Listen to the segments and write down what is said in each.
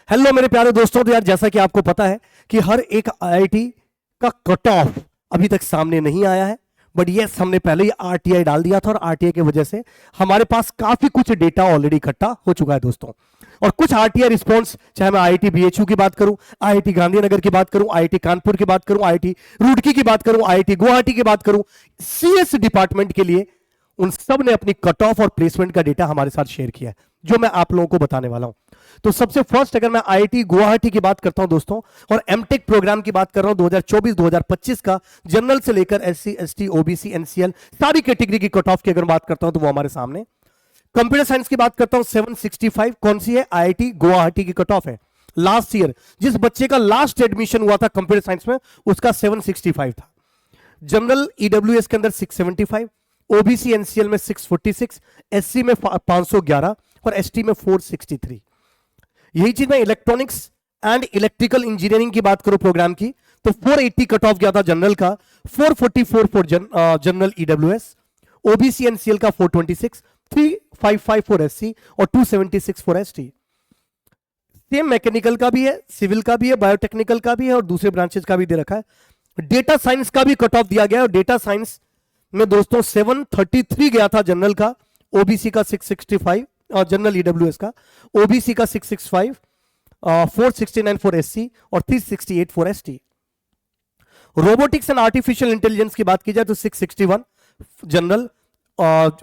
Hello मेरे प्यारे दोस्तों। तो यार जैसा कि आपको पता है कि हर एक आईआईटी का कट ऑफ अभी तक सामने नहीं आया है, बट यस हमने पहले ही आरटीआई डाल दिया था और आरटीआई की वजह से हमारे पास काफी कुछ डेटा ऑलरेडी इकट्ठा हो चुका है दोस्तों। और कुछ आरटीआई रिस्पॉन्स, चाहे मैं आईआईटी बीएचयू की बात करूं, आईआईटी गांधीनगर की बात करूं, आईआईटी कानपुर की बात करूं, आईआईटी रुड़की की बात करूं, आईआईटी गुवाहाटी की बात करूं, सीएस डिपार्टमेंट के लिए उन सब ने अपनी कट ऑफ और प्लेसमेंट का डेटा हमारे साथ शेयर किया है, जो मैं आप लोगों को बताने वाला हूं। तो सबसे फर्स्ट अगर मैं आईआईटी गुवाहाटी की बात करता हूं दोस्तों, और एमटेक प्रोग्राम की बात कर रहा हूं 2024-2025 का, जनरल से लेकर एससी एसटी ओबीसी एनसीएल सारी कैटेगरी की कट ऑफ की अगर बात करता हूं तो वो हमारे सामने। कंप्यूटर साइंस की बात करता हूं 765, कौन सी है? आईआईटी गुवाहाटी की कट ऑफ है। लास्ट ईयर जिस बच्चे का लास्ट एडमिशन हुआ था कंप्यूटर साइंस में, उसका 765 था। जनरल ईडब्ल्यूएस के अंदर 675, ओबीसी एनसीएल में 646, एससी में 511 और एसटी में 463। यही चीज मैं इलेक्ट्रॉनिक्स एंड इलेक्ट्रिकल इंजीनियरिंग की बात करूं प्रोग्राम की, तो 480 कट ऑफ गया था जनरल का, 444 for general EWS, OBC NCL का 426, 355 फॉर एससी और 276 फॉर एसटी। सेम मैकेनिकल का भी है, सिविल का भी है, बायोटेक्निकल का भी है और दूसरे ब्रांचेस का भी दे रखा है। डेटा साइंस का भी कट ऑफ दिया गया है और डेटा साइंस में दोस्तों 733 गया था जनरल का, ओबीसी का 665 और जनरल ईडब्ल्यूएस का, ओबीसी का 665, 469 फॉर एससी और 368 for ST. Robotics and artificial intelligence की बात की जाए तो 661 जनरल,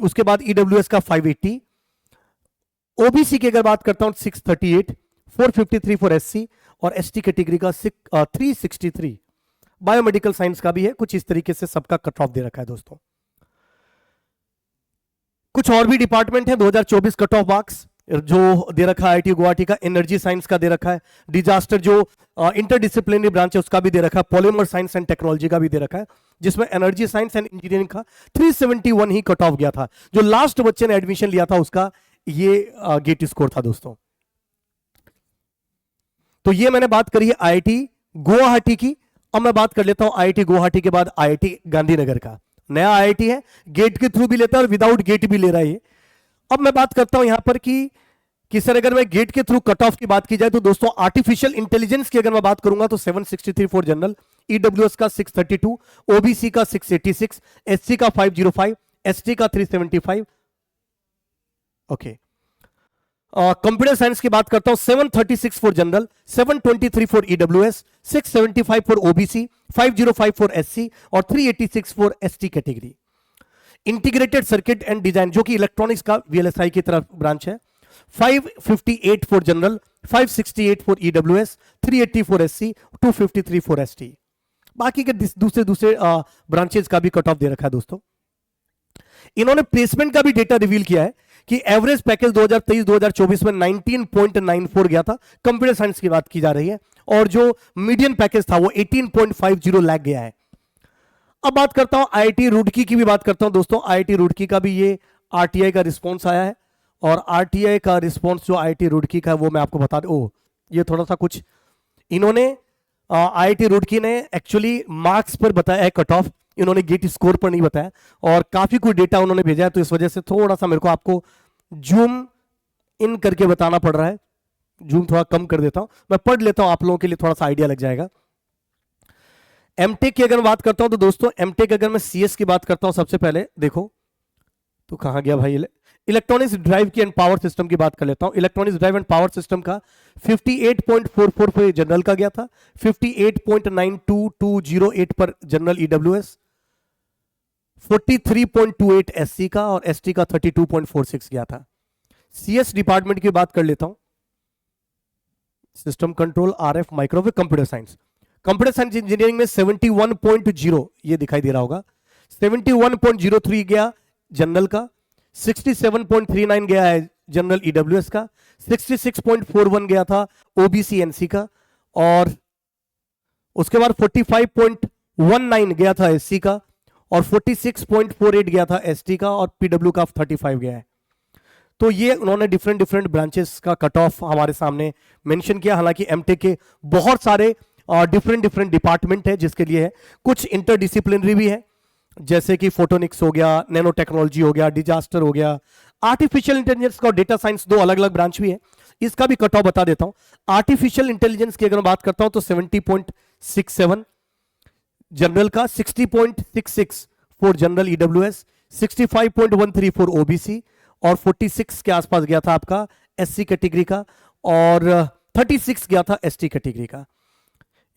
उसके बाद ईडब्ल्यूएस का 580, ओबीसी की अगर बात करता हूं 638, 453 फॉर एससी और एसटी कैटेगरी का 363। बायोमेडिकल साइंस का भी है, कुछ इस तरीके से सबका कट ऑफ दे रखा है दोस्तों। कुछ और भी डिपार्टमेंट है 2024 कट ऑफ मार्क्स जो दे रखा है आईआईटी गुवाहाटी का, एनर्जी साइंस का दे रखा है, डिजास्टर जो इंटरडिसिप्लिनरी ब्रांच है उसका भी दे रखा है, पॉलीमर साइंस एंड टेक्नोलॉजी का भी दे रखा है, जिसमें एनर्जी साइंस एंड इंजीनियरिंग का 371 ही कट ऑफ गया था। जो लास्ट बच्चे ने एडमिशन लिया था उसका ये गेट स्कोर था दोस्तों। तो ये मैंने बात करी है आईआईटी गुवाहाटी की। अब मैं बात कर लेता हूं आईआईटी गुवाहाटी के बाद आईआईटी गांधीनगर का। नया आईआईटी है, गेट के थ्रू भी लेता है और विदाउट गेट भी ले रहा है। अब मैं बात करता हूं यहां पर कि सर अगर मैं गेट के थ्रू कट ऑफ की बात की जाए तो दोस्तों आर्टिफिशियल इंटेलिजेंस की अगर मैं बात करूंगा तो 763 फॉर जनरल, ईडब्ल्यूएस का 632, ओबीसी का 686, एससी का 505, एसटी का 375। ओके, कंप्यूटर साइंस की बात करता हूं 736 for general, 723 for EWS, 675 for OBC, 505 for SC और 386 for ST category. Integrated circuit and design जो कि इलेक्ट्रॉनिक्स का वीएलएसआई की तरफ ब्रांच है, 558 for general, 568 for EWS, 380 for SC, 253 for ST. बाकी के दूसरे ब्रांचेस का भी कट ऑफ दे रखा है दोस्तों। इन्होंने प्लेसमेंट का भी डेटा रिवील किया है कि एवरेज पैकेज 2023-2024 में 19.94 गया था, कंप्यूटर साइंस की बात की जा रही है, और जो मीडियन पैकेज था वो 18.50 लाख गया है। अब बात करता हूं आईआईटी रुड़की की भी बात करता हूं दोस्तों। आईआईटी रुड़की का भी ये आरटीआई का रिस्पांस आया है, और आरटीआई का रिस्पांस जो आईआईटी रुड़की का है वो मैं आपको बता दूं। ये थोड़ा सा कुछ इन्होंने आईआईटी रुड़की ने एक्चुअली मार्क्स पर बताया है कट ऑफ, इन्होंने गेट स्कोर पर नहीं बताया, और काफी कुछ डेटा उन्होंने भेजा है, तो इस वजह से थोड़ा सा मेरे को आपको जूम इन करके बताना पड़ रहा है। जूम थोड़ा कम कर देता हूं, मैं पढ़ लेता हूं, आप लोगों के लिए थोड़ा सा आइडिया लग जाएगा। एमटेक की अगर बात करता हूं तो दोस्तों एमटेक अगर मैं सीएस की बात करता हूं, सबसे पहले देखो तो कहां गया भाई, इलेक्ट्रॉनिक्स ड्राइव की एंड पावर सिस्टम की बात कर लेता हूं। Electronics drive and power system का 58.44 पर जनरल का गया था, 58.92208 पर जनरल ईडब्ल्यूएस, 43.28 एससी का और एसटी का 32.46 गया था। सीएस डिपार्टमेंट की बात कर लेता हूं, system control, RF, microwave, computer science. Computer science engineering में 71.0 ये दिखाई दे रहा होगा, 71.03 गया जनरल का, 67.39 गया है जनरल ईडब्ल्यूएस का, 66.41 गया था ओबीसी एनसी का, और उसके बाद 45.19 गया था एससी का, और 46.48 गया था एसटी का, और पीडब्ल्यू का 35 गया है। तो ये उन्होंने डिफरेंट ब्रांचेस का कट ऑफ हमारे सामने मेंशन किया। हालांकि एमटेक के बहुत सारे डिफरेंट डिपार्टमेंट है जिसके लिए है, कुछ इंटरडिसिप्लिनरी भी है, जैसे कि फोटोनिक्स हो गया, नैनो टेक्नोलॉजी हो गया, डिजास्टर हो गया, आर्टिफिशियल इंटेलिजेंस का और डेटा साइंस दो अलग अलग ब्रांच भी है। इसका भी कट ऑफ बता देता हूं। आर्टिफिशियल इंटेलिजेंस की अगर मैं बात करता हूं तो 70.67 जनरल का, 60.66 for general EWS, 65.13 for OBC और 46 के आसपास गया था आपका एससी कैटेगरी का और 36 गया था एसटी कैटेगरी का।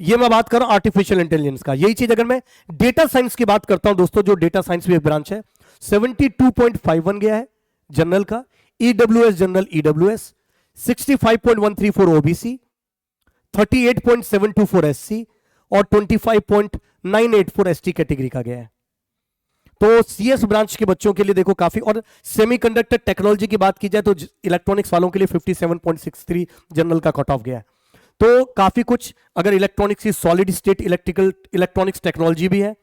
ये मैं बात कर रहा हूं आर्टिफिशियल इंटेलिजेंस का। यही चीज अगर मैं डेटा साइंस की बात करता हूं दोस्तों, जो डेटा साइंस भी एक ब्रांच है, 72.51 गया है जनरल का, EWS general EWS, 65.13 for OBC, 38.72 for SC और 25.98 फॉर एसटी कैटेगरी का गया है। तो सीएस ब्रांच के बच्चों के लिए देखो काफी, और सेमीकंडक्टर टेक्नोलॉजी की बात की जाए तो इलेक्ट्रॉनिक्स वालों के लिए 57.63 जनरल का कट ऑफ गया है। तो काफी कुछ, अगर इलेक्ट्रॉनिक्स की सॉलिड स्टेट इलेक्ट्रॉनिक्स टेक्नोलॉजी भी है,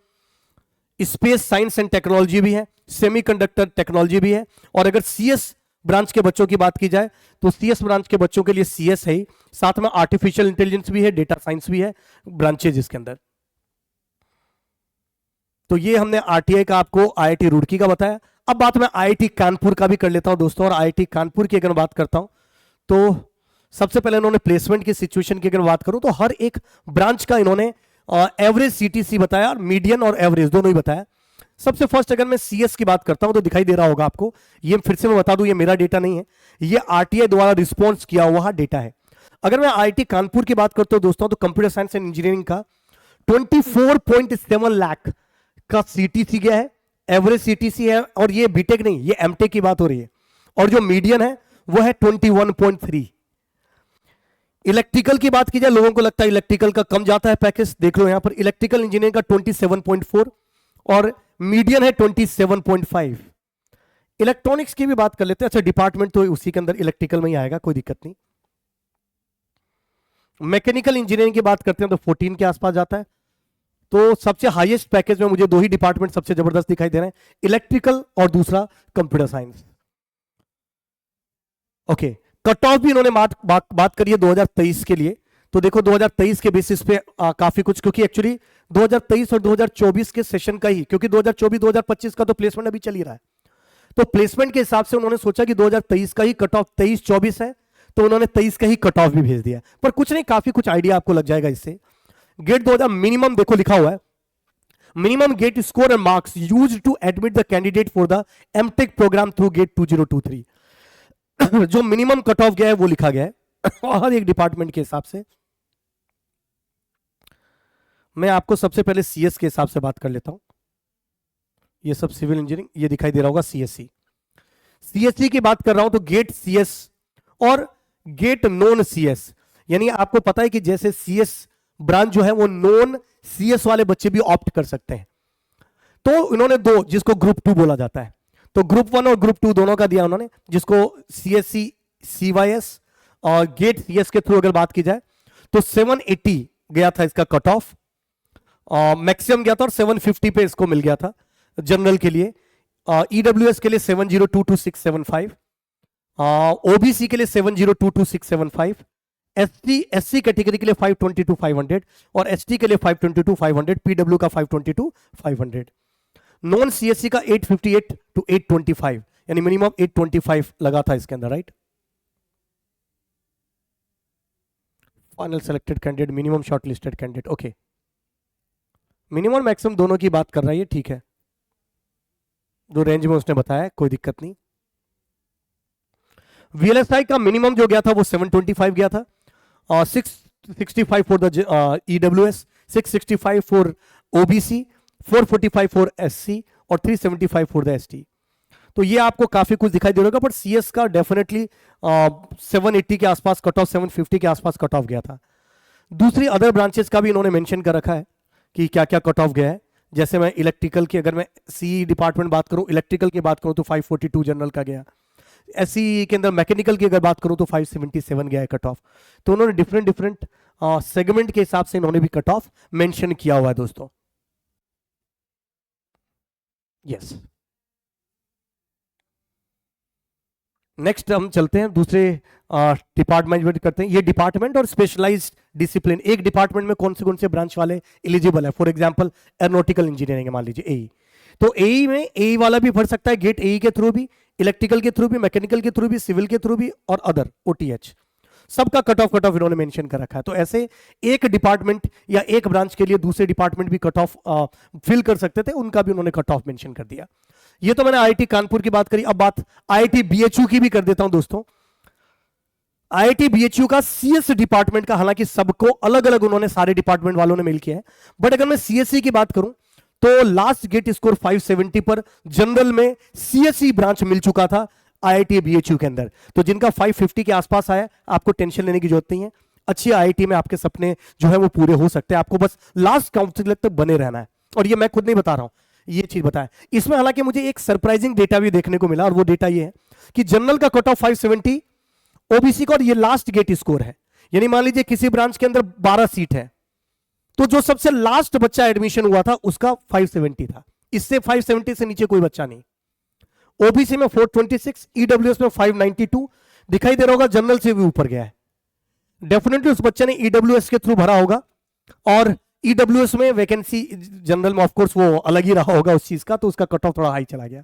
स्पेस साइंस एंड टेक्नोलॉजी भी है, सेमीकंडक्टर टेक्नोलॉजी भी है, और अगर सीएस ब्रांच के बच्चों की बात की जाए तो सीएस ब्रांच के बच्चों के लिए सीएस है ही, साथ में आर्टिफिशियल इंटेलिजेंस भी है, डेटा साइंस भी है ब्रांचेज इसके अंदर। तो ये हमने आरटीआई का आपको आईआईटी रुड़की का बताया। अब बात मैं आईआईटी कानपुर का भी कर लेता हूं दोस्तों, और आईआईटी कानपुर की अगर बात करता हूं तो सबसे पहले इन्होंने प्लेसमेंट की सिचुएशन की अगर बात करूं तो हर एक ब्रांच का इन्होंने एवरेज सीटीसी बताया और मीडियन और एवरेज दोनों ही बताया। सबसे फर्स्ट अगर मैं सीएस की बात करता हूं तो दिखाई दे रहा होगा आपको, ये फिर से मैं बता दूं ये मेरा डेटा नहीं है, ये आरटीआई द्वारा रिस्पॉन्स किया हुआ डेटा है। अगर मैं आईआईटी कानपुर की बात करता हूं दोस्तों तो कंप्यूटर साइंस एंड इंजीनियरिंग का 24.7 लाख का सीटीसी गया है, एवरेज सीटीसी है, और ये बीटेक नहीं, ये एमटेक की बात हो रही है, और जो मीडियन है वो है 21.3। इलेक्ट्रिकल की बात की जाए, लोगों को लगता है इलेक्ट्रिकल का कम जाता है पैकेज, देख लो यहां पर इलेक्ट्रिकल इंजीनियरिंग का 27.4 और मीडियन है 27.5। इलेक्ट्रॉनिक्स की भी बात कर लेते हैं, अच्छा डिपार्टमेंट तो उसी के अंदर इलेक्ट्रिकल में ही आएगा, कोई दिक्कत नहीं। मैकेनिकल इंजीनियरिंग की बात करते हैं तो 14 के आसपास जाता है। तो सबसे हाईएस्ट पैकेज में मुझे दो ही डिपार्टमेंट सबसे जबरदस्त दिखाई दे रहे हैं, इलेक्ट्रिकल और दूसरा computer science. Okay, cut off भी इन्होंने बात करी है 2023 के लिए, तो देखो 2023 के बेसिस पे काफी कुछ, क्योंकि एक्चुअली 2023 और 2024 के सेशन का ही, क्योंकि 2024-2025 का तो प्लेसमेंट अभी चल ही रहा है, तो प्लेसमेंट के हिसाब से उन्होंने सोचा कि 2023 का ही कट ऑफ 23-24 है, तो उन्होंने 23 का ही कट ऑफ भी भेज दिया। पर कुछ नहीं, काफी कुछ आइडिया आपको लग जाएगा इससे। गेट 2000 मिनिमम देखो लिखा हुआ है, minimum GATE score and marks used to admit the candidate for the MTech programme through GATE 2023। जो मिनिमम कट ऑफ गया है वो लिखा गया है हर एक डिपार्टमेंट के हिसाब से। मैं आपको सबसे पहले सीएस के हिसाब से बात कर लेता हूं, ये सब सिविल इंजीनियरिंग, ये दिखाई दे रहा होगा सीएससी। सीएससी की बात कर रहा हूं तो गेट सीएस और गेट नॉन सीएस, यानी आपको पता है कि जैसे सीएस ब्रांच जो है वो नॉन सीएस वाले बच्चे भी ऑप्ट कर सकते हैं, तो इन्होंने दो, जिसको ग्रुप 2 बोला जाता है, तो ग्रुप 1 और ग्रुप 2 दोनों का दिया उन्होंने, जिसको सीएससी सीवाईएस और गेट सीएस के थ्रू अगर बात की जाए तो 780 गया था इसका कट ऑफ, मैक्सिमम गया था, और 750 पे इसको मिल गया था जनरल के लिए। ईडब्ल्यूएस के लिए 7022-675, ओबीसी के लिए 7022-675, एससी कैटेगरी के लिए 522-500 और एसटी के लिए 522-500, पीडब्ल्यू का 522-500, नॉन सीएससी का 858-825, यानी मिनिमम 825 लगा था इसके अंदर, right. Final selected candidate, minimum shortlisted candidate, okay, minimum maximum दोनों की बात कर रहा है ये, ठीक है, जो रेंज में उसने बताया कोई दिक्कत नहीं। वीएलएसआई का मिनिमम जो गया था वो 725 गया था, 665 for the EWS, 665 for OBC, 445 for SC और 375 फॉर द एसटी। तो ये आपको काफी कुछ दिखाई दे रहा होगा, बट सीएस का डेफिनेटली 780 के आसपास कट ऑफ, 750 के आसपास कट ऑफ गया था। दूसरी अदर ब्रांचेस का भी इन्होंने मेंशन कर रखा है कि क्या क्या कट ऑफ गया है। जैसे मैं इलेक्ट्रिकल की, अगर मैं सी डिपार्टमेंट बात करूं, इलेक्ट्रिकल की बात करूं तो 542 जनरल का गया, एससी के अंदर मैकेनिकल की अगर बात करूं तो 577 गया है कट ऑफ। तो उन्होंने डिफरेंट सेगमेंट के हिसाब से इन्होंने भी कट ऑफ मेंशन किया हुआ है दोस्तों। यस, नेक्स्ट हम चलते हैं दूसरे डिपार्टमेंट करते हैं। ये डिपार्टमेंट और स्पेशलाइज्ड डिसिप्लिन, एक डिपार्टमेंट में कौन से ब्रांच वाले एलिजिबल है। फॉर एग्जांपल एरोनॉटिकल इंजीनियरिंग है, मान लीजिए एई, तो एई में एई वाला भी भर सकता है गेट एई के थ्रू भी, इलेक्ट्रिकल के थ्रू भी, मैकेनिकल के थ्रू भी, सिविल के थ्रू भी और अदर ओटीएच। सबका कट ऑफ इन्होंने मेंशन कर रखा है। तो ऐसे एक डिपार्टमेंट या एक ब्रांच के लिए दूसरे डिपार्टमेंट भी कट ऑफ फिल कर सकते थे, उनका भी उन्होंने कट ऑफ मेंशन कर दिया। ये तो मैंने आईआईटी कानपुर की बात करी, अब बात आईआईटी बीएचयू की भी कर देता हूं दोस्तों। आईआईटी बीएचयू का सीएस डिपार्टमेंट का, हालांकि सबको अलग अलग उन्होंने सारे डिपार्टमेंट वालों ने मिल किया है, बट अगर मैं सीएससी की बात करूं तो लास्ट गेट स्कोर 570 पर जनरल में सीएससी ब्रांच मिल चुका था आईआईटी बीएचयू के अंदर। तो जिनका 550 के आसपास आया, आपको टेंशन लेने की जरूरत नहीं है, अच्छी आईआईटी में आपके सपने जो है वो पूरे हो सकते हैं, आपको बस लास्ट काउंसिल तक बने रहना है। और ये मैं खुद नहीं बता रहा हूं, ये चीज बताया। इसमें हालांकि मुझे एक सरप्राइजिंग डेटा भी देखने को मिला, और वो डेटा ये है कि जनरल का कट ऑफ 570, ओबीसी का, और ये लास्ट गेट स्कोर है। यानी मान लीजिए किसी ब्रांच के अंदर 12 सीट है, तो जो सबसे लास्ट बच्चा एडमिशन हुआ था उसका 570 था, इससे 570 से नीचे कोई बच्चा नहीं। ओबीसी में 426, ईडब्ल्यूएस में 592, दिखाई दे रहा होगा जनरल से भी ऊपर गया है। डेफिनेटली उस बच्चे ने ईडब्ल्यूएस के थ्रू भरा होगा, और ईडब्ल्यूएस में वैकेंसी जनरल में ऑफकोर्स वो अलग ही रहा होगा उस चीज का, तो उसका कट ऑफ थोड़ा हाई चला गया।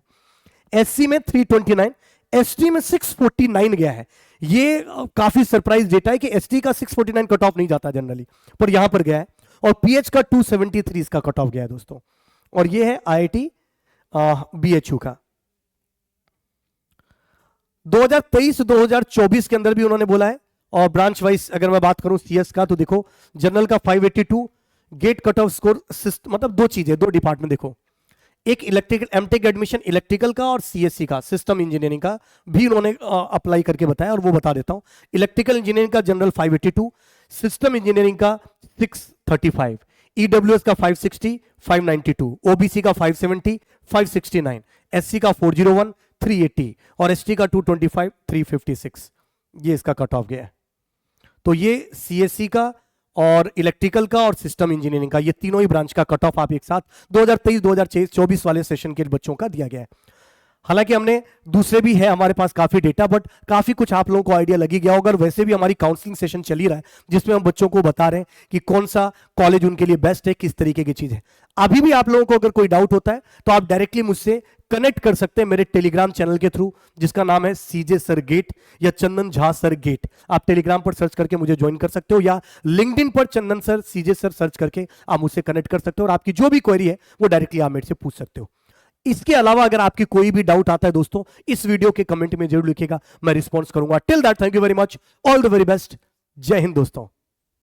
एससी में 329, एसटी में 649 गया है। ये काफी सरप्राइज डेटा है कि एसटी का 649 कट ऑफ नहीं जाता जनरली, पर यहां पर गया है। और पीएच का 273 इसका कट ऑफ गया है दोस्तों। और ये है आईआईटी बीएचयू का। 2023-2024 के अंदर भी उन्होंने बोला है। और ब्रांच वाइज अगर मैं बात करूं सीएस का, तो देखो जनरल का 582, गेट कट ऑफ स्कोर, मतलब दो चीजें, दो डिपार्टमेंट देखो, एक इलेक्ट्रिकल एमटेक एडमिशन इलेक्ट्रिकल का और सीएससी का सिस्टम इंजीनियरिंग का भी उन्होंने अप्लाई करके बताया, और वो बता देता हूं। इलेक्ट्रिकल इंजीनियरिंग का जनरल 582, सिस्टम इंजीनियरिंग का 635, ईडब्ल्यूएस का 560, 592, ओबीसी का 570, 569, एससी का 401, 380, और एसटी का 225, 356। ये इसका कट ऑफ गया है। तो ये सीएससी का और इलेक्ट्रिकल का और सिस्टम इंजीनियरिंग का, ये तीनों ही ब्रांच का कट ऑफ आप एक साथ 2023-2024 वाले सेशन के बच्चों का दिया गया है। हालांकि हमने दूसरे भी है हमारे पास काफी डेटा, बट काफी कुछ आप लोगों को आइडिया लगी गया होगा। वैसे भी हमारी काउंसलिंग सेशन चल ही रहा है, जिसमें हम बच्चों को बता रहे हैं कि कौन सा कॉलेज उनके लिए बेस्ट है, किस तरीके की चीज है। अभी भी आप लोगों को अगर कोई डाउट होता है तो आप डायरेक्टली मुझसे कनेक्ट कर सकते हैं मेरे टेलीग्राम चैनल के थ्रू, जिसका नाम है सीजे सर गेट या चंदन झा सर गेट। आप टेलीग्राम पर सर्च करके मुझे ज्वाइन कर सकते हो, या लिंक्डइन पर चंदन सर सीजे सर सर्च करके आप मुझसे कनेक्ट कर सकते हो, और आपकी जो भी क्वेरी है वो डायरेक्टली आप मेरे से पूछ सकते हो। इसके अलावा अगर आपकी कोई भी डाउट आता है दोस्तों, इस वीडियो के कमेंट में जरूर लिखिएगा, मैं रिस्पॉन्स करूंगा। Till that, thank you very much, all the very best, जय हिंद दोस्तों।